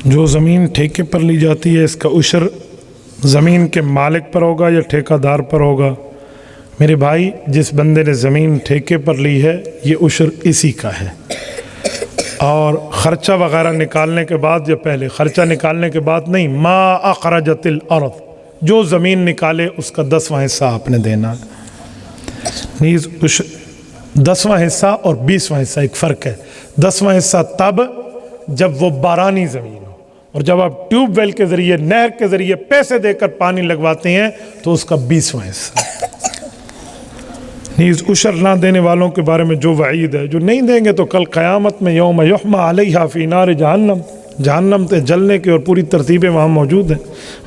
جو زمین ٹھیکے پر لی جاتی ہے اس کا عشر زمین کے مالک پر ہوگا یا ٹھیکہ دار پر ہوگا؟ میرے بھائی، جس بندے نے زمین ٹھیکے پر لی ہے یہ عشر اسی کا ہے، اور خرچہ وغیرہ نکالنے کے بعد یا پہلے خرچہ نکالنے کے بعد نہیں، ما اخرجت الارض، جو زمین نکالے اس کا 10واں حصہ آپ نے دینا۔ نیز 10واں حصہ اور 20واں حصہ ایک فرق ہے۔ 10واں حصہ تب جب وہ بارانی زمین ہو، اور جب آپ ٹیوب ویل کے ذریعے، نہر کے ذریعے پیسے دے کر پانی لگواتے ہیں تو اس کا 20واں حصہ۔ نیز عشر نہ دینے والوں کے بارے میں جو وعید ہے، جو نہیں دیں گے تو کل قیامت میں یوم یحمى علیہا فی نار جہنم، جہنم تے جلنے کی اور پوری ترتیبیں وہاں موجود ہیں۔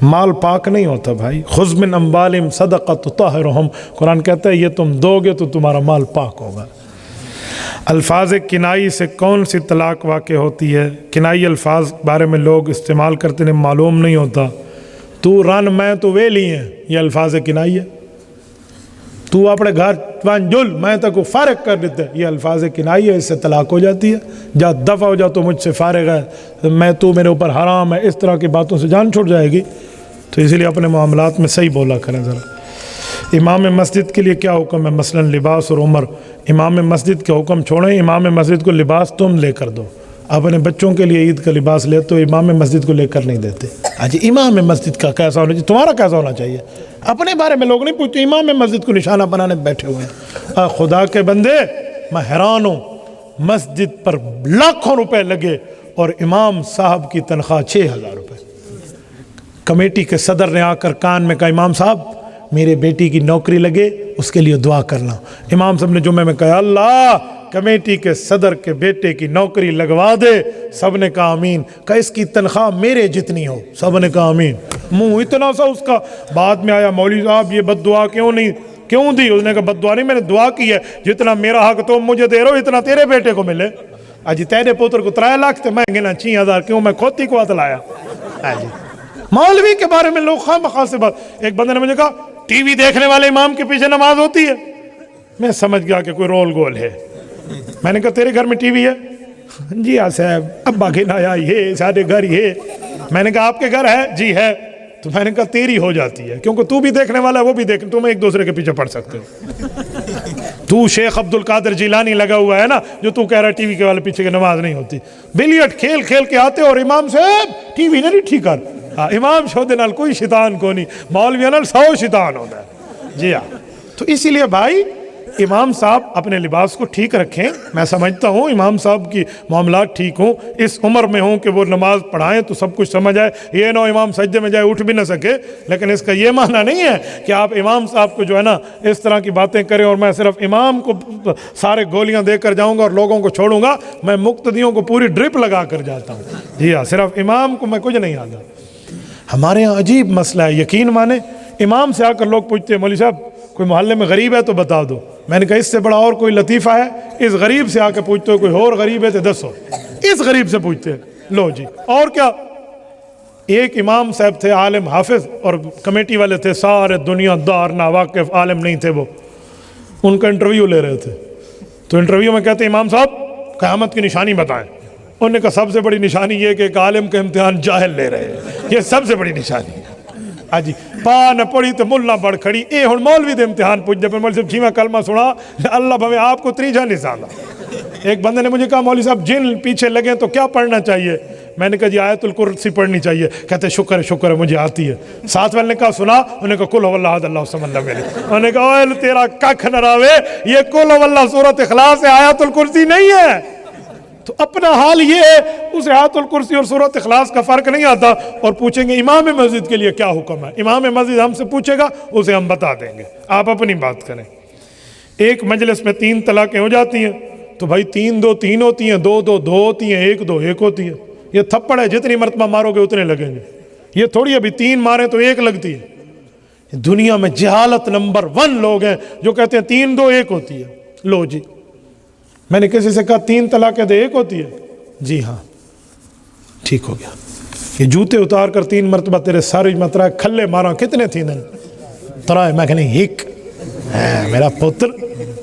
مال پاک نہیں ہوتا بھائی، خذ من اموالہم صدقہ تطہرہم، قرآن کہتا ہے یہ تم دو گے تو تمہارا مال پاک ہوگا۔ الفاظ کنائی سے کون سی طلاق واقع ہوتی ہے؟ کنائی الفاظ بارے میں لوگ استعمال کرتے ہیں، معلوم نہیں ہوتا۔ تو رن میں تو ویلی ہیں، یہ الفاظ کنائی ہے۔ تو اپنے گھر وان جل میں تک کو فارغ کر دیتے، یہ الفاظ کنائی ہے، اس سے طلاق ہو جاتی ہے۔ جا دفع ہو جا، تو مجھ سے فارغ ہے، میں تو میرے اوپر حرام ہے، اس طرح کی باتوں سے جان چھوٹ جائے گی۔ تو اسی لیے اپنے معاملات میں صحیح بولا کریں ذرا۔ امام مسجد کے لیے کیا حکم ہے؟ مثلا لباس اور عمر۔ امام مسجد کے حکم چھوڑیں، امام مسجد کو لباس تم لے کر دو۔ اپنے بچوں کے لیے عید کا لباس لے تو امام مسجد کو لے کر نہیں دیتے۔ آج امام مسجد کا کیسا ہونا چاہیے؟ تمہارا کیسا ہونا چاہیے؟ اپنے بارے میں لوگ نہیں پوچھتے، امام مسجد کو نشانہ بنانے بیٹھے ہوئے ہیں۔ خدا کے بندے، میں حیران ہوں، مسجد پر لاکھوں روپے لگے اور امام صاحب کی تنخواہ 6000 روپے۔ کمیٹی کے صدر نے آ کر کان میں کہا، امام صاحب میرے بیٹی کی نوکری لگے، اس کے لیے دعا کرنا۔ امام صاحب نے جمعے میں کہا، اللہ کمیٹی کے صدر کے بیٹے کی نوکری لگوا دے۔ سب نے کہا آمین۔ کہ اس کی تنخواہ میرے جتنی ہو، سب نے کہا آمین۔ منہ اتنا سا اس کا۔ بعد میں آیا، مولوی صاحب یہ بد دعا کیوں دی؟ اس نے کہا بد دعا نہیں، میں نے دعا کی ہے، جتنا میرا حق تم مجھے دے رہے ہو اتنا تیرے بیٹے کو ملے۔ آج تیرے پوتر کو 3 لاکھ تھے، میں گنا 6000 کیوں؟ میں کھوتی کو لایا۔ مولوی کے بارے میں لوگ خواہ سے بات۔ ایک بندے نے مجھے کہا ٹی وی دیکھنے والے امام کے پیچھے نماز ہوتی ہے۔ میں سمجھ گیا کہ کوئی رول گول ہے۔ میں نے کہا تیرے گھر میں ٹی وی ہے؟ جی ہاں صاحب، ابا گنایا یہ سارے گھر یہ۔ میں نے کہا آپ کے گھر ہے؟ جی ہے۔ تو میں نے کہا تیری ہو جاتی ہے، کیونکہ تو بھی دیکھنے والا ہے، وہ بھی دیکھ، تم ایک دوسرے کے پیچھے پڑ سکتے ہو۔ تو شیخ عبد القادر جیلانی لگا ہوا ہے نا، جو تو کہہ رہا ہے ٹی وی کے والے پیچھے کی نماز نہیں ہوتی۔ بلیٹ کھیل کھیل کے آتے اور امام صاحب ٹی وی نہیں ٹھیک کر۔ امام شودے نال کوئی شیطان کو نہیں، مولوی نال 100 شیطان ہوتا ہے۔ جی ہاں، تو اسی لیے بھائی امام صاحب اپنے لباس کو ٹھیک رکھیں۔ میں سمجھتا ہوں امام صاحب کی معاملات ٹھیک ہوں، اس عمر میں ہوں کہ وہ نماز پڑھائیں تو سب کچھ سمجھ آئے۔ یہ نہ امام سجدے میں جائے اٹھ بھی نہ سکے، لیکن اس کا یہ معنی نہیں ہے کہ آپ امام صاحب کو جو ہے نا اس طرح کی باتیں کریں اور میں صرف امام کو سارے گولیاں دے کر جاؤں گا اور لوگوں کو چھوڑوں گا۔ میں مقتدیوں کو پوری ڈرپ لگا کر جاتا ہوں۔ جی ہاں، صرف امام کو میں کچھ نہیں آتا۔ ہمارے یہاں عجیب مسئلہ ہے، یقین مانے امام سے آ کر لوگ پوچھتے ہیں مولوی صاحب کوئی محلے میں غریب ہے تو بتا دو۔ میں نے کہا اس سے بڑا اور کوئی لطیفہ ہے؟ اس غریب سے آ کے پوچھتے ہو کوئی اور غریب ہے تو دسو، اس غریب سے پوچھتے ہیں۔ لو جی، اور کیا؟ ایک امام صاحب تھے عالم حافظ، اور کمیٹی والے تھے سارے دنیا دار ناواقف عالم نہیں تھے، وہ ان کا انٹرویو لے رہے تھے۔ تو انٹرویو میں کہتے ہیں امام صاحب قیامت کی نشانی بتائیں۔ انہوں نے کہا سب سے بڑی نشانی یہ کہ ایک عالم کا امتحان جاہل لے رہے ہیں، یہ سب سے بڑی نشانی ہے۔ جی پا نہ پڑھی تو ملا بڑھ کھڑی، اے ہن مولوی دے امتحان پوچھ دے، مولوی صاحب چھیواں کلمہ سنا اللہ بھویں آپ کو تریجا نسانا۔ ایک بندے نے مجھے کہا مولوی صاحب جن پیچھے لگیں تو کیا پڑھنا چاہیے؟ میں نے کہا جی آیت الکرسی پڑھنی چاہیے۔ کہتے شکر ہے مجھے آتی ہے۔ ساتھ والے نے کہا سنا؟ انہوں نے کہا قل هو اللہ احد اللہ الصمد لم یلد۔ انہوں نے کہا اوہ تیرا ککھ نہ راوے، یہ قل هو اللہ سورۃ اخلاص ہے، آیت الکرسی نہیں ہے۔ تو اپنا حال یہ ہے، اس آیت الکرسی اور سورۃ اخلاص کا فرق نہیں آتا۔ اور پوچھیں گے امام مسجد کے لیے کیا حکم ہے؟ امام مسجد ہم سے پوچھے گا، اسے ہم بتا دیں گے، آپ اپنی بات کریں۔ ایک مجلس میں 3 طلاقیں ہو جاتی ہیں تو بھائی 3 2 3 ہوتی ہیں، 2 2 2 ہوتی ہیں، 1 2 1 ہوتی ہے۔ یہ تھپڑ ہے، جتنی مرتبہ مارو گے اتنے لگیں گے۔ یہ تھوڑی ابھی 3 ماریں تو 1 لگتی ہے۔ دنیا میں جہالت نمبر 1 لوگ ہیں جو کہتے ہیں 3 2 1 ہوتی ہے۔ لو جی، میں نے کسی سے کہا 3 طلاقیں تو 1 ہوتی ہے؟ جی ہاں، ٹھیک ہو گیا۔ یہ جوتے اتار کر 3 مرتبہ تیرے ساری مترا کھلے مارا، کتنے تھی دن ترائے؟ میں کہنے ایک میرا پتر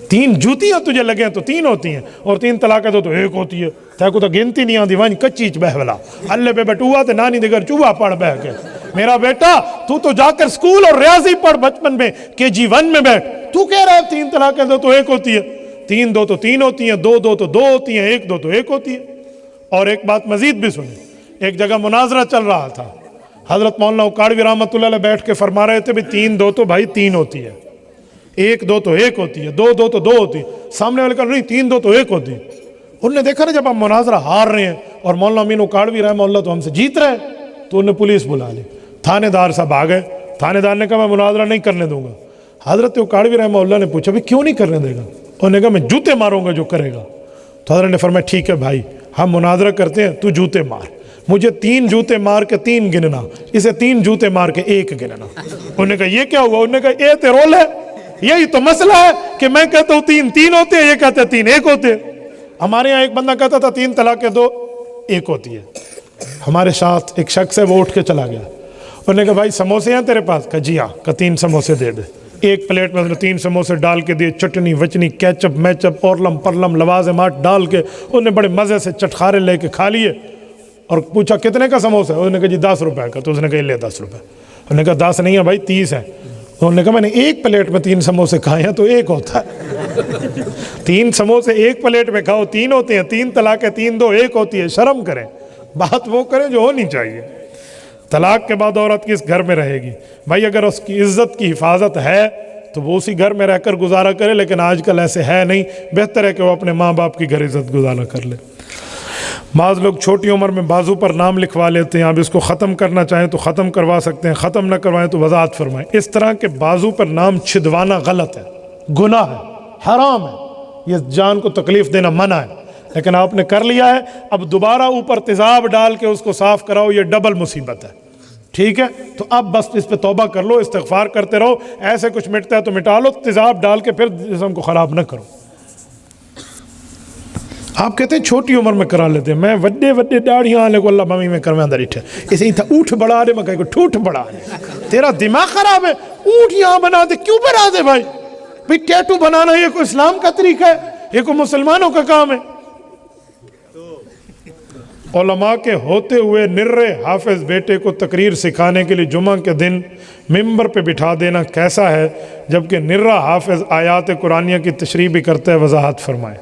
تین جوتیاں تجھے لگیں تو تین ہوتی ہیں، اور تین طلاقیں تو ایک ہوتی ہے. تے کو تو گنتی نہیں آتی. وان کچی چ بہولا اللہ پہ بٹوا تے نانی دے گھر چوہا پڑھ بہ کے. میرا بیٹا تو جا کر اسکول اور ریاضی پڑھ بچپن میں KG1 میں بیٹھ. تو کہہ رہا ہے تین طلاقیں دو تو ایک ہوتی ہے. تین دو تو تین ہوتی ہیں، دو دو تو دو ہوتی ہیں، ایک دو تو ایک ہوتی ہے. اور ایک بات مزید بھی سنیں، ایک جگہ مناظرہ چل رہا تھا. حضرت مولانا اکاڑوی رحمۃ اللہ علیہ بیٹھ کے فرما رہے تھے بھی تین دو تو بھائی تین ہوتی ہے، ایک دو تو ایک ہوتی ہے، دو دو تو دو ہوتی ہے. سامنے والے کہا نہیں تین دو تو ایک ہوتی ہے. انہوں نے دیکھا نا جب ہم مناظرہ ہار رہے ہیں اور مولانا امین اکاڑوی رحمہ اللہ تو ہم سے جیت رہے ہیں، تو انہوں نے پولیس بلا لی. تھانے دار صاحب آ گئے. تھانے دار نے کہا میں مناظرہ نہیں کرنے دوں گا. حضرت اکاڑوی رحمہ اللہ نے پوچھا بھی کیوں نہیں کرنے دے گا؟ انہوں نے کہا میں جوتے ماروں گا جو کرے گا. تو حضرت نے فرمایا ٹھیک ہے بھائی ہم مناظرہ کرتے ہیں، تو جوتے مار. مجھے تین جوتے مار کے تین گننا، اسے تین جوتے مار کے ایک گننا. انہوں نے کہا یہ کیا ہوا؟ انہوں نے کہا یہ تو رول ہے، یہی تو مسئلہ ہے کہ میں کہتا ہوں تین تین ہوتے ہیں، یہ کہتے ہیں تین ایک ہوتے ہیں. ہمارے یہاں ایک بندہ کہتا تھا تین طلاقیں دو ایک ہوتی ہے. ہمارے ساتھ ایک شخص ہے وہ اٹھ کے چلا گیا. انہوں نے کہا بھائی سموسے ہیں تیرے پاس؟ کہا جی ہاں. کہا تین سموسے دے دے. ایک پلیٹ میں تین سموسے ڈال کے دیے، چٹنی وچنی کیچپ میچپ اورلم پرلم لوازمات ڈال کے انہوں نے بڑے مزے سے چٹخارے لے کے کھا لیے. اور پوچھا کتنے کا سموسا ہے؟ انہوں نے کہا جی 10 روپے کا. تو اس نے کہا لے 10 روپے. انہوں نے کہا 10 نہیں ہے بھائی 30 ہے. انہوں نے کہا میں نے ایک پلیٹ میں تین سموسے کھائے ہیں تو ایک ہوتا ہے. تین سموسے ایک پلیٹ میں کھاؤ تین ہوتے ہیں. تین طلاقیں تین دو ایک ہوتی ہے. شرم کریں، بات وہ کریں جو ہونی چاہیے. طلاق کے بعد عورت کس گھر میں رہے گی؟ بھائی اگر اس کی عزت کی حفاظت ہے تو وہ اسی گھر میں رہ کر گزارا کرے، لیکن آج کل ایسے ہے نہیں. بہتر ہے کہ وہ اپنے ماں باپ کی گھر عزت گزارا کر لے. بعض لوگ چھوٹی عمر میں بازو پر نام لکھوا لیتے ہیں. اب اس کو ختم کرنا چاہیں تو ختم کروا سکتے ہیں، ختم نہ کروائیں تو وضاحت فرمائیں. اس طرح کے بازو پر نام چھدوانا غلط ہے، گناہ ہے، حرام ہے. یہ جان کو تکلیف دینا منع ہے، لیکن آپ نے کر لیا ہے. اب دوبارہ اوپر تیزاب ڈال کے اس کو صاف کراؤ، یہ ڈبل مصیبت ہے. ٹھیک ہے، تو اب بس اس پہ توبہ کر لو، استغفار کرتے رہو. ایسے کچھ مٹتا ہے تو مٹا لو، تیزاب ڈال کے پھر جسم کو خراب نہ کرو. آپ کہتے ہیں چھوٹی عمر میں کرا لیتے ہیں. میں وڈے وڈے داڑیاں والے کو اللہ ممی میں کروا دے رہی اسے ہی تھا اونٹ بڑھا دے. میں کہے کو ٹھوٹ بڑھا دے، تیرا دماغ خراب ہے. اونٹ یہاں بنا دے، کیوں بنا دے بھائی؟ بھائی ٹیٹو بنانا یہ کوئی اسلام کا طریقہ ہے؟ یہ کوئی مسلمانوں کا کام ہے؟ علماء کے ہوتے ہوئے نرے حافظ بیٹے کو تقریر سکھانے کے لیے جمعہ کے دن ممبر پہ بٹھا دینا کیسا ہے، جبکہ نرا حافظ آیات قرآنیہ کی تشریح بھی کرتا ہے؟ وضاحت فرمائیں.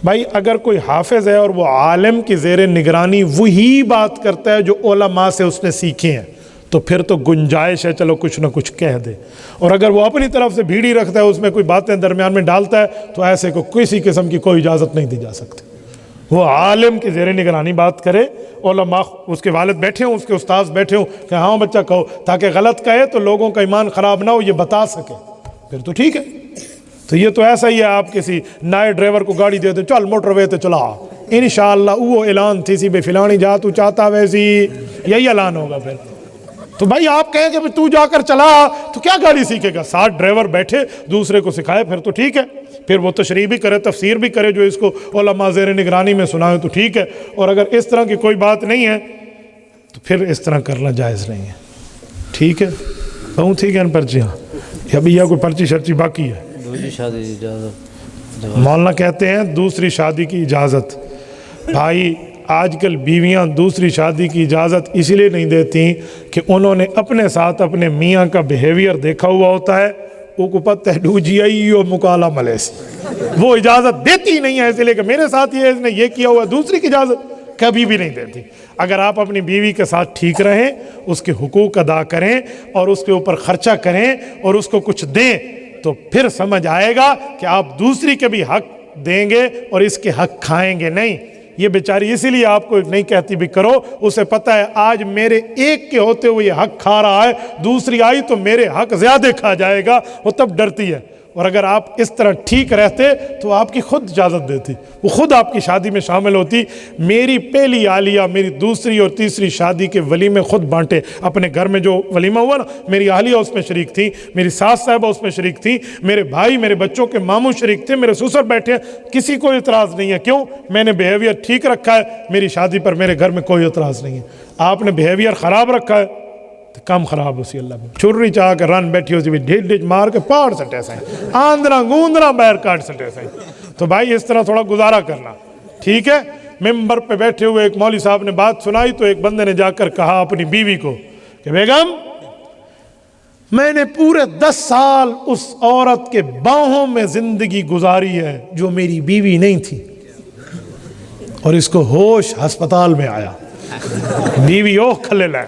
بھائی اگر کوئی حافظ ہے اور وہ عالم کی زیر نگرانی وہی بات کرتا ہے جو علماء سے اس نے سیکھے ہیں تو پھر تو گنجائش ہے چلو کچھ نہ کچھ کہہ دے. اور اگر وہ اپنی طرف سے بھیڑی رکھتا ہے، اس میں کوئی باتیں درمیان میں ڈالتا ہے، تو ایسے کو کسی قسم کی کوئی اجازت نہیں دی جا سکتی. وہ عالم کی زیر نگرانی بات کرے، علماء اس کے والد بیٹھے ہوں، اس کے استاذ بیٹھے ہوں کہ ہاں بچہ کہو، تاکہ غلط کہے تو لوگوں کا ایمان خراب نہ ہو، یہ بتا سکے، پھر تو ٹھیک ہے. تو یہ تو ایسا ہی ہے آپ کسی نئے ڈرائیور کو گاڑی دے دیں، چل موٹر وے تے چلا، انشاءاللہ وہ اعلان تھی سی بے فلانی جا تو چاہتا ویسی، یہی اعلان ہوگا. پھر تو بھائی آپ کہیں کہ تو جا کر چلا تو کیا گاڑی سیکھے گا؟ 60 ڈرائیور بیٹھے دوسرے کو سکھائے، پھر تو ٹھیک ہے. پھر وہ تشریح بھی کرے، تفسیر بھی کرے، جو اس کو علماء زیر نگرانی میں سنائے تو ٹھیک ہے. اور اگر اس طرح کی کوئی بات نہیں ہے تو پھر اس طرح کرنا جائز نہیں ہے. ٹھیک ہے، بہت ٹھیک ہے. پرچیاں ابھی یا کوئی پرچی شرچی باقی ہے؟ مولانا کہتے ہیں دوسری شادی کی اجازت. بھائی آج کل بیویاں دوسری شادی کی اجازت اس لیے نہیں دیتی کہ انہوں نے اپنے ساتھ اپنے میاں کا بیہیویئر دیکھا ہوا ہوتا ہے. وہ کو پتہ ہے ڈوجیائی اور مکالا ملیس، وہ اجازت دیتی نہیں ہے، اس لیے کہ میرے ساتھ یہ اس نے یہ کیا ہوا. دوسری کی اجازت کبھی بھی نہیں دیتی. اگر آپ اپنی بیوی کے ساتھ ٹھیک رہیں، اس کے حقوق ادا کریں اور اس کے اوپر خرچہ کریں اور اس کو کچھ دیں، تو پھر سمجھ آئے گا کہ آپ دوسری کے بھی حق دیں گے اور اس کے حق کھائیں گے نہیں. یہ بیچاری اسی لیے آپ کو نہیں کہتی بھی کرو، اسے پتہ ہے آج میرے ایک کے ہوتے ہوئے یہ حق کھا رہا ہے، دوسری آئی تو میرے حق زیادہ کھا جائے گا، وہ تب ڈرتی ہے. اور اگر آپ اس طرح ٹھیک رہتے تو آپ کی خود اجازت دیتی، وہ خود آپ کی شادی میں شامل ہوتی. میری پہلی عالیہ میری دوسری اور تیسری شادی کے ولیمے خود بانٹے. اپنے گھر میں جو ولیمہ ہوا نا، میری عالیہ اس میں شریک تھی، میری ساس صاحبہ اس میں شریک تھی، میرے بھائی میرے بچوں کے ماموں شریک تھے، میرے سسر بیٹھے ہیں. کسی کو اعتراض نہیں ہے. کیوں؟ میں نے بیہیویئر ٹھیک رکھا ہے، میری شادی پر میرے گھر میں کوئی اعتراض نہیں ہے. آپ نے بیہیویئر خراب رکھا ہے تو کم خراب ہو سی اللہ میں چھری چاہ کے رن بیٹھی ہو سی ڈھیٹ ڈھیٹ مار کے پاڑ سٹے سائیں آندرا گوندرا بیر کاٹ سٹے سائیں. تو بھائی اس طرح تھوڑا گزارا کرنا ٹھیک ہے. ممبر پہ بیٹھے ہوئے ایک مولوی صاحب نے بات سنائی تو ایک بندے نے جا کر کہا اپنی بیوی کو کہ بیگم میں نے پورے 10 سال اس عورت کے باہوں میں زندگی گزاری ہے جو میری بیوی نہیں تھی اور اس کو ہوش ہسپتال میں آیا بیوی اوہ کھلے لائے.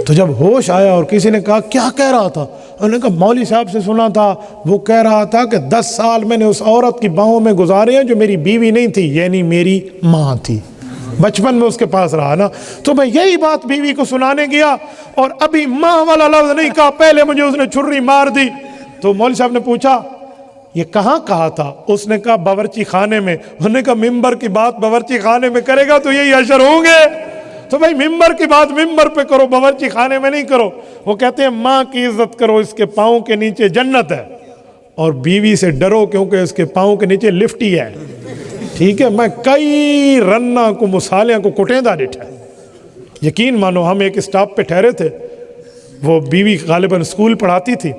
تو جب ہوش آیا اور کسی نے کہا کیا کہہ رہا تھا انہوں نے کہا مولوی صاحب سے سنا تھا وہ کہہ رہا تھا کہ 10 سال میں نے اس عورت کی باہوں میں گزارے ہیں جو میری بیوی نہیں تھی یعنی میری ماں تھی بچپن میں اس کے پاس رہا نا. تو میں یہی بات بیوی کو سنانے گیا اور ابھی ماں والا لفظ نہیں کہا پہلے مجھے اس نے چھری مار دی. تو مولوی صاحب نے پوچھا یہ کہاں کہا تھا؟ اس نے کہا باورچی خانے میں. انہوں نے کہا ممبر کی بات باورچی خانے میں کرے گا تو یہی اشر ہوں گے. تو بھائی ممبر کی بات ممبر پہ کرو باورچی خانے میں نہیں کرو. وہ کہتے ہیں ماں کی عزت کرو اس کے پاؤں کے نیچے جنت ہے اور بیوی سے ڈرو کیونکہ اس کے پاؤں کے نیچے لفٹ ہی ہے ٹھیک ہے. میں کئی رنہ کو مسالیاں کو کٹیندہ ڈٹھا ہے یقین مانو. ہم ایک اسٹاپ پہ ٹھہرے تھے وہ بیوی غالباً اسکول پڑھاتی تھی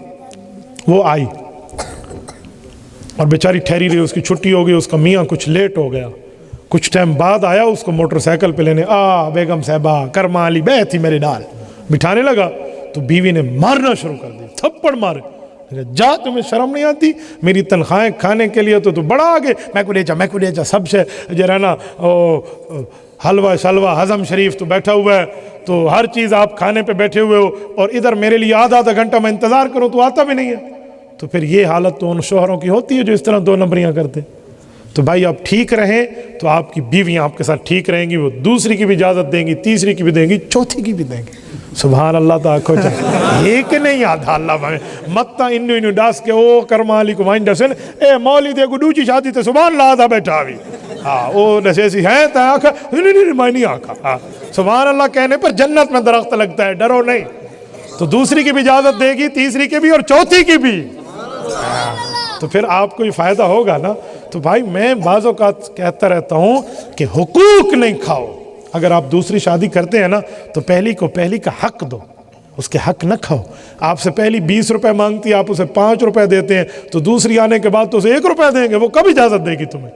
وہ آئی اور بیچاری ٹھہری رہی اس کی چھٹی ہو گئی اس کا میاں کچھ لیٹ ہو گیا. کچھ ٹائم بعد آیا اس کو موٹر سائیکل پہ لینے بیگم صاحبہ کرما علی بیٹھی میرے ڈال بٹھانے لگا تو بیوی نے مارنا شروع کر دیا تھپڑ مارے. جا تمہیں شرم نہیں آتی میری تنخواہیں کھانے کے لیے تو بڑا آگے میں کو لے جا سب سے جو رہنا حلوہ شلوہ ہضم شریف تو بیٹھا ہوا ہے تو ہر چیز آپ کھانے پہ بیٹھے ہوئے ہو اور ادھر میرے لیے آدھا گھنٹہ میں انتظار کروں تو آتا بھی نہیں ہے. تو پھر یہ حالت تو ان شوہروں کی ہوتی ہے جو اس طرح 2 نمبریاں کرتے. تو بھائی آپ ٹھیک رہیں تو آپ کی بیویاں آپ کے ساتھ ٹھیک رہیں گی وہ دوسری کی بھی اجازت دیں گی تیسری کی بھی دیں گی چوتھی کی بھی دیں گی. سبحان اللہ تعالیٰ ایک نہیں آدھا اللہ بھائی متا انو ڈاس کے او کرما علی کو مائن ڈسن اے مولی دے کو دوچی شادی تے سبحان اللہ آدھا بیٹھا بھی او نشیسی ہیں تا آکھا نہیں میں نہیں آکھا سبحان اللہ کہنے پر جنت میں درخت لگتا ہے ڈرو نہیں. تو دوسری کی بھی اجازت دے گی تیسری کی بھی اور چوتھی کی بھی تو پھر آپ کو یہ فائدہ ہوگا نا. تو بھائی میں بعض اوقات کہتا رہتا ہوں کہ حقوق نہیں کھاؤ. اگر آپ دوسری شادی کرتے ہیں نا تو پہلی کو پہلی کا حق دو اس کے حق نہ کھاؤ. آپ سے پہلی 20 روپے مانگتی ہے آپ اسے 5 روپے دیتے ہیں تو دوسری آنے کے بعد تو اسے 1 روپے دیں گے وہ کب اجازت دے گی تمہیں.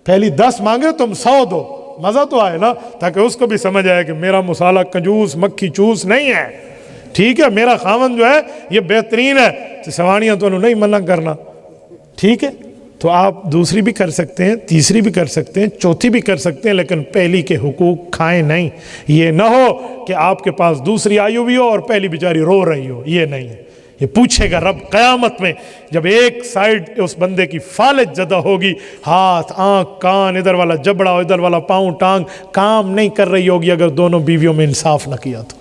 پہلی 10 مانگے تم 100 دو مزہ تو آئے نا تاکہ اس کو بھی سمجھ آئے کہ میرا مسالہ کنجوس مکھی چوس نہیں ہے ٹھیک ہے میرا خاوند جو ہے یہ بہترین ہے. تو سوانیاں تو نہیں منع کرنا ٹھیک ہے. تو آپ دوسری بھی کر سکتے ہیں تیسری بھی کر سکتے ہیں چوتھی بھی کر سکتے ہیں لیکن پہلی کے حقوق کھائیں نہیں. یہ نہ ہو کہ آپ کے پاس دوسری آئی ہوئی ہو اور پہلی بیچاری رو رہی ہو. یہ نہیں ہے. یہ پوچھے گا رب قیامت میں جب ایک سائیڈ اس بندے کی فالج زدہ ہوگی ہاتھ آنکھ کان ادھر والا جبڑا ادھر والا پاؤں ٹانگ کام نہیں کر رہی ہوگی اگر دونوں بیویوں میں انصاف نہ کیا تو.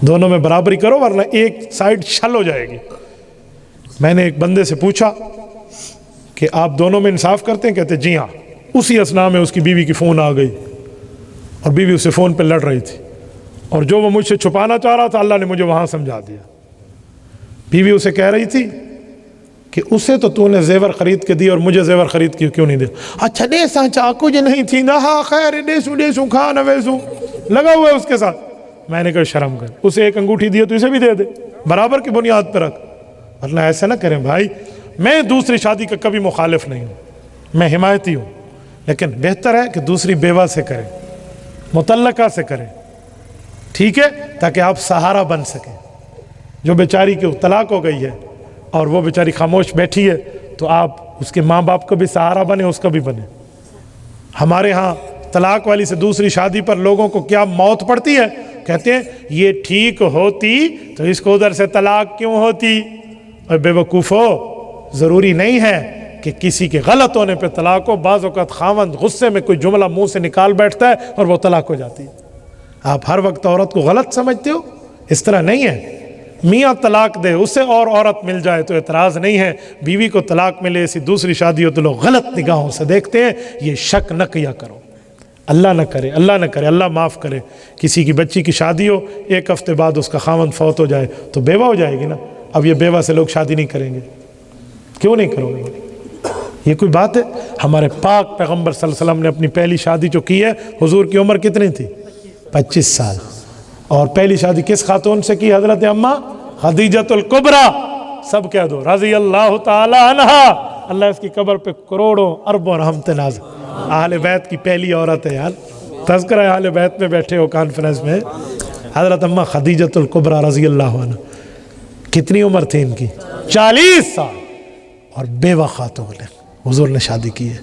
دونوں میں برابری کرو ورنہ ایک سائیڈ چھل ہو جائے گی. میں نے ایک بندے سے پوچھا کہ آپ دونوں میں انصاف کرتے ہیں؟ کہتے جی ہاں. اسی اثناء میں اس کی بیوی کی فون آ گئی اور بیوی اس سے فون پہ لڑ رہی تھی اور جو وہ مجھ سے چھپانا چاہ رہا تھا اللہ نے مجھے وہاں سمجھا دیا. بیوی اسے کہہ رہی تھی کہ اسے تو نے زیور خرید کے دی اور مجھے زیور خرید کے کیوں نہیں دیا. اچھا دے سا چاقو جو نہیں تھی نہ ہاں خیر دے سو کھا نہ ویسو لگا ہوا ہے اس کے ساتھ. میں نے کہا شرم کر اسے ایک انگوٹھی دی تو اسے بھی دے دے برابر کی بنیاد پہ رکھ ورنہ ایسا نہ کریں بھائی. میں دوسری شادی کا کبھی مخالف نہیں ہوں میں حمایتی ہوں لیکن بہتر ہے کہ دوسری بیوہ سے کریں مطلقہ سے کریں ٹھیک ہے تاکہ آپ سہارا بن سکیں. جو بیچاری کی طلاق ہو گئی ہے اور وہ بیچاری خاموش بیٹھی ہے تو آپ اس کے ماں باپ کا بھی سہارا بنے اس کا بھی بنے. ہمارے ہاں طلاق والی سے دوسری شادی پر لوگوں کو کیا موت پڑتی ہے کہتے ہیں یہ ٹھیک ہوتی تو اس کو ادھر سے طلاق کیوں ہوتی. اور بے وقوفو ضروری نہیں ہے کہ کسی کے غلط ہونے پہ طلاق ہو. بعض اوقات خاوند غصے میں کوئی جملہ منہ سے نکال بیٹھتا ہے اور وہ طلاق ہو جاتی ہے. آپ ہر وقت عورت کو غلط سمجھتے ہو اس طرح نہیں ہے. میاں طلاق دے اسے اور عورت مل جائے تو اعتراض نہیں ہے. بیوی کو طلاق ملے ایسی دوسری شادی ہو تو لوگ غلط نگاہوں سے دیکھتے ہیں. یہ شک نہ کیا کرو. اللہ نہ کرے اللہ معاف کرے کسی کی بچی کی شادی ہو 1 ہفتے بعد اس کا خاوند فوت ہو جائے تو بیوہ ہو جائے گی نا. اب یہ بیوہ سے لوگ شادی نہیں کریں گے. کیوں نہیں کرو گے؟ یہ کوئی بات ہے؟ ہمارے پاک پیغمبر صلی اللہ علیہ وسلم نے اپنی پہلی شادی جو کی ہے حضور کی عمر کتنی تھی 25 سال. اور پہلی شادی کس خاتون سے کی؟ حضرت اما خدیجۃ الکبریٰ، سب کہہ دو رضی اللہ تعالی عنہا، اللہ اس کی قبر پہ کروڑوں اربوں رحمت نازل۔ اہل بیت کی پہلی عورت ہے یار، تذکرہ اہل بیت میں بیٹھے ہو کانفرنس میں، حضرت اما خدیجۃ الکبریٰ رضی اللہ عنہ۔ کتنی عمر تھی ان کی؟ 40 سال، اور بیوہ خاتون ہے، حضور نے شادی کی ہے۔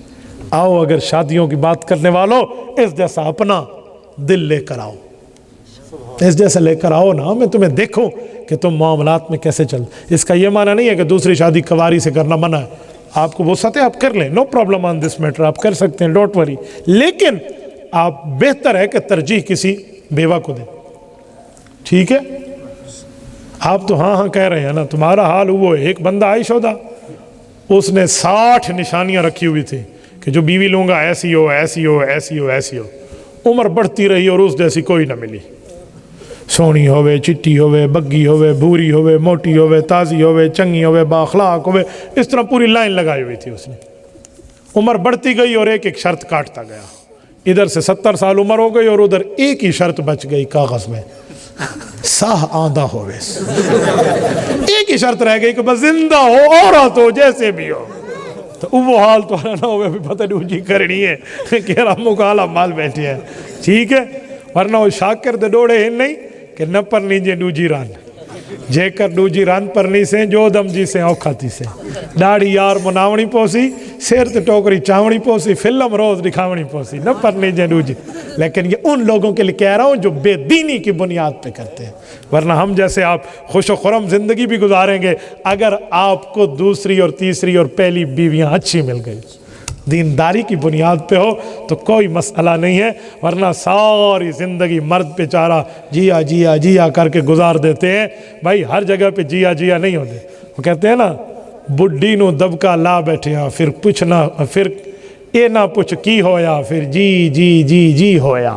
آؤ اگر شادیوں کی بات کرنے والوں، اس جیسا اپنا دل لے کر آؤ، اس جیسا لے کر آؤ نا، میں تمہیں دیکھوں کہ تم معاملات میں کیسے چل۔ اس کا یہ معنی نہیں ہے کہ دوسری شادی کنواری سے کرنا منع ہے، آپ کو وسعت ہے آپ کر لیں، no problem on this metre, آپ کر سکتے ہیں، ڈونٹ وری، لیکن آپ بہتر ہے کہ ترجیح کسی بیوہ کو دیں، ٹھیک ہے؟ آپ تو ہاں ہاں کہہ رہے ہیں نا، تمہارا حال وہ ہے، ایک بندہ عائشہ تھا، اس نے 60 نشانیاں رکھی ہوئی تھی کہ جو بیوی لوں گا ایسی ہو ایسی ہو ایسی ہو ایسی ہو، عمر بڑھتی رہی اور اس جیسی کوئی نہ ملی، سونی ہوئے، چٹی ہوئے، بگی ہوئے، بھوری ہوئے، موٹی ہوئے، تازی ہوئے، چنگی ہوئے، بااخلاق ہوئے، اس طرح پوری لائن لگائی ہوئی تھی اس نے۔ عمر بڑھتی گئی اور ایک ایک شرط کاٹتا گیا، ادھر سے 70 سال عمر ہو گئی اور ادھر ایک ہی شرط بچ گئی کاغذ میں، ساہ آندہ ہوئے، ایک ہی شرط رہ گئی کہ بس زندہ ہو، عورت ہو، جیسے بھی ہو۔ تو وہ حال تو نہ ہوئے بھی پتہ نہیں جی کرنی ہے کہ رامو کا حال مال بیٹھے ہیں، ٹھیک ہے؟ ورنہ وہ شاکر دے ڈوڑے ہیں نہیں کہ نہ پر نیجے ڈوجی ران، جے کر ڈوجی ران پر نہیں سے جو دم جی سے اوکھاتی سے، ڈاڑی یار مناونی پوسی، سیر تے ٹوکری چاونی پوسی، فلم روز دکھاونی پوسی، نہ پر نیجے ڈوجی۔ لیکن یہ ان لوگوں کے لیے کہہ رہا ہوں جو بے دینی کی بنیاد پہ کرتے ہیں، ورنہ ہم جیسے آپ خوش و خرم زندگی بھی گزاریں گے اگر آپ کو دوسری اور تیسری اور پہلی بیویاں اچھی مل گئی، دینداری کی بنیاد پہ ہو تو کوئی مسئلہ نہیں ہے، ورنہ ساری زندگی مرد بیچارہ جیا جیا جیا کر کے گزار دیتے ہیں۔ بھائی ہر جگہ پہ جیا جیا نہیں ہوتے، وہ کہتے ہیں نا بڈھی نو دبکا لا بیٹھیا، پھر پوچھنا، پھر اے نہ پوچھ کی ہویا، پھر جی جی جی جی ہویا۔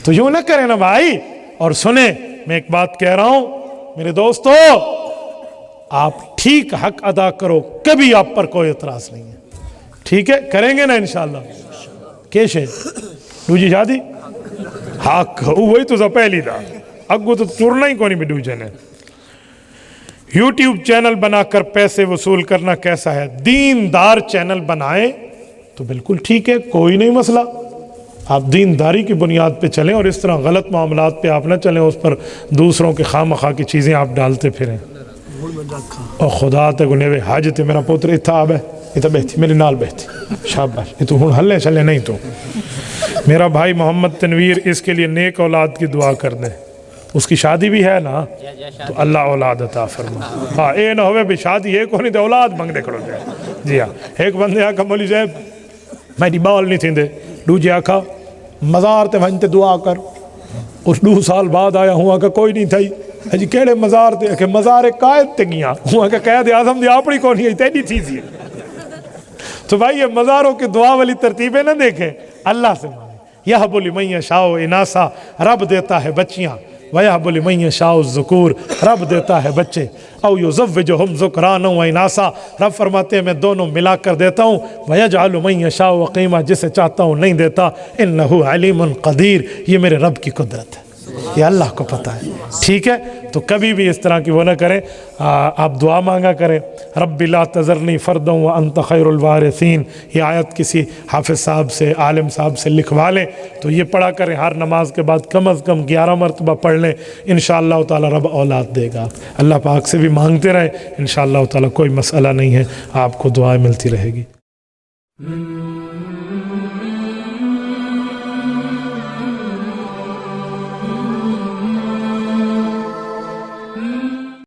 تو یوں نہ کریں نا بھائی۔ اور سنیں، میں ایک بات کہہ رہا ہوں میرے دوستو، آپ ٹھیک حق ادا کرو، کبھی آپ پر کوئی اعتراض نہیں ہے، ٹھیک ہے؟ کریں گے نا انشاءاللہ؟ کیش ہے دوجی شادی حق وہی تو سا پہلی دا اگو تو چورنا ہی کونی بھی دوجے نے۔ یوٹیوب چینل بنا کر پیسے وصول کرنا کیسا ہے؟ دیندار چینل بنائیں تو بالکل ٹھیک ہے، کوئی نہیں مسئلہ، آپ دینداری کی بنیاد پہ چلیں اور اس طرح غلط معاملات پہ آپ نہ چلیں، اس پر دوسروں کے خواہ مخواہ کی چیزیں آپ ڈالتے پھریں۔ اور خدا تے گنے حج تے میرا پوتر اتھا آب ہے، اتھا بہتی میرے نال بہتی، شاباش، یہ تو ہن ہلے چلے نہیں تو۔ میرا بھائی محمد تنویر، اس کے لیے نیک اولاد کی دعا کر دیں، اس کی شادی بھی ہے نا، تو اللہ اولاد عطا فرما۔ ہاں اے نہ ہوئے بھی شادی ایک ہونی تو اولاد منگنے کھڑو جائے۔ جی ہاں، ایک بندے آکھا مولی صاحب میری بال نہیں تھیں دے، دوجے آکھا مزار تے ونجتے دعا کر، اس 2 سال بعد آیا ہوا کہ کوئی نہیں تھائی، جی کیڑے مزار تے کہ مزار قائد تے گیا ہوا کہ قائد اعظم دی اپنی کونی ہے تیری چیز ہے۔ تو بھائی یہ مزاروں کے دعا والی ترتیبیں نہ دیکھیں، اللہ سے مانیں۔ یہب لمن یشاء اناسا، رب دیتا ہے بچیاں، ویہب لمن یشاء الذکور، رب دیتا ہے بچے، او یزوجہم ذکرانا و اناسا، رب فرماتے ہیں میں دونوں ملا کر دیتا ہوں، ویجعل من یشاء عقیما، جسے چاہتا ہوں نہیں دیتا، انہ علیم قدیر، یہ میرے رب کی قدرت ہے، یہ اللہ کو پتہ ہے، ٹھیک ہے؟ تو کبھی بھی اس طرح کی وہ نہ کریں، آپ دعا مانگا کریں، رب لا تذرنی فردا وانت خیر الوارثین، یہ آیت کسی حافظ صاحب سے، عالم صاحب سے لکھوا لیں، تو یہ پڑھا کریں، ہر نماز کے بعد کم از کم 11 مرتبہ پڑھ لیں، انشاءاللہ تعالی رب اولاد دے گا۔ اللہ پاک سے بھی مانگتے رہیں، انشاءاللہ تعالی کوئی مسئلہ نہیں ہے، آپ کو دعائیں ملتی رہے گی۔